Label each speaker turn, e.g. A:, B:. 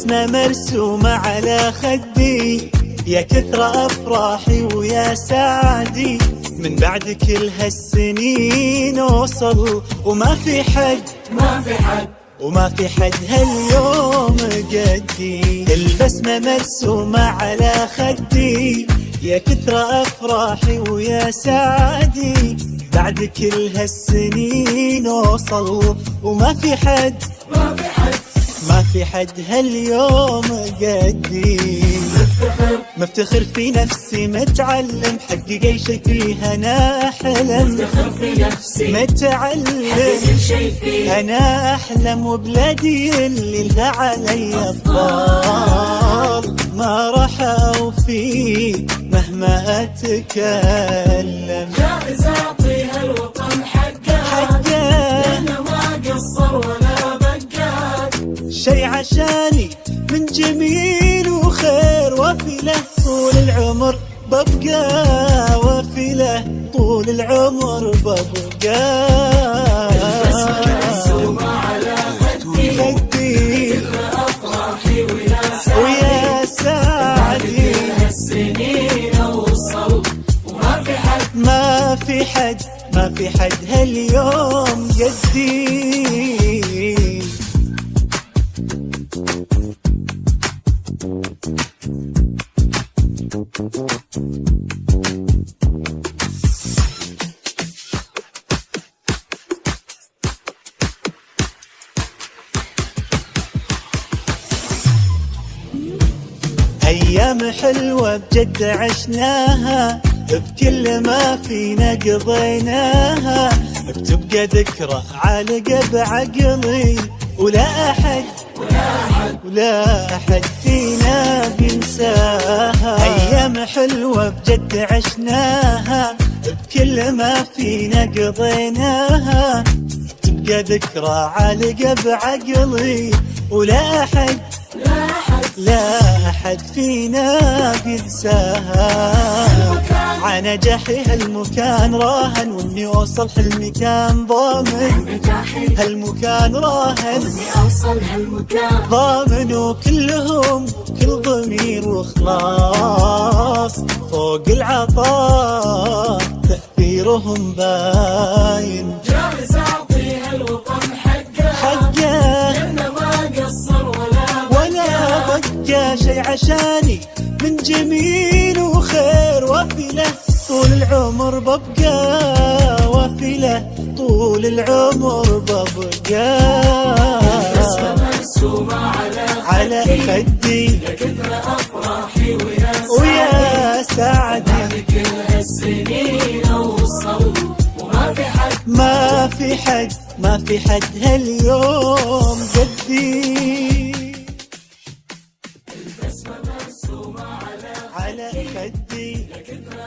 A: البسمة مرسومة على خدي، يا كثر أفراحي ويا سعدي، من بعد كل هالسنين وصل وما في حد وما في حد هاليوم قدي. البسمة مرسومة على خدي، يا كثر أفراحي ويا سعدي، بعد كل هالسنين وصل وما في حد ما في حد هاليوم قدي. مفتخر في نفسي متعلم، حقق اي شي فيها انا احلم.
B: مفتخر في نفسي
A: متعلم،
B: حقق شي فيها
A: انا احلم، وبلادي اللي لها علي افضال، ما راح اوفي مهما اتكلم.
B: جائز اعطيها الوطن حقه لانه ما قصر ولا بقى،
A: شي عشاني من جميل وخير، وفي له طول العمر ببقى، وفي له طول العمر ببقى.
B: البسمة مرسومة على خدي، أفراحي
A: ويا سعدي،
B: هالسنين أوصل وما في حد
A: ما في حد هاليوم قدي. أيام حلوة بجد عشناها، بكل ما فينا قضيناها، بتبقى ذكرى عالقة بعقلي، ولا أحد فينا بينساها. أيام حلوة بجد عشناها، بكل ما فينا قضيناها، بتبقى ذكرى عالقة بعقلي، ولا أحد فينا بينساها. عنجاحي هالمكان راهن، واني اوصل حلمي كان ضامن. هالمكان راهن
B: واني اوصل هالمكان
A: ضامن، وكلهم كل ضمير واخلاص، فوق العطاء تأثيرهم باين.
B: جائز اعطيها الوطن حقه لانه ما قصر ولا
A: بقى، شي عشاني من جميل وخير، وفي له طول العمر ببقى، وفي له طول العمر ببقى.
B: البسمة مرسومة على
A: خدي،
B: يا كثر أفراحي
A: ويا سعدي،
B: كل هالسنين أوصل وما في حد
A: ما في حد هاليوم قدي.
B: البسمة مرسومة على
A: خدي،
B: يا كثر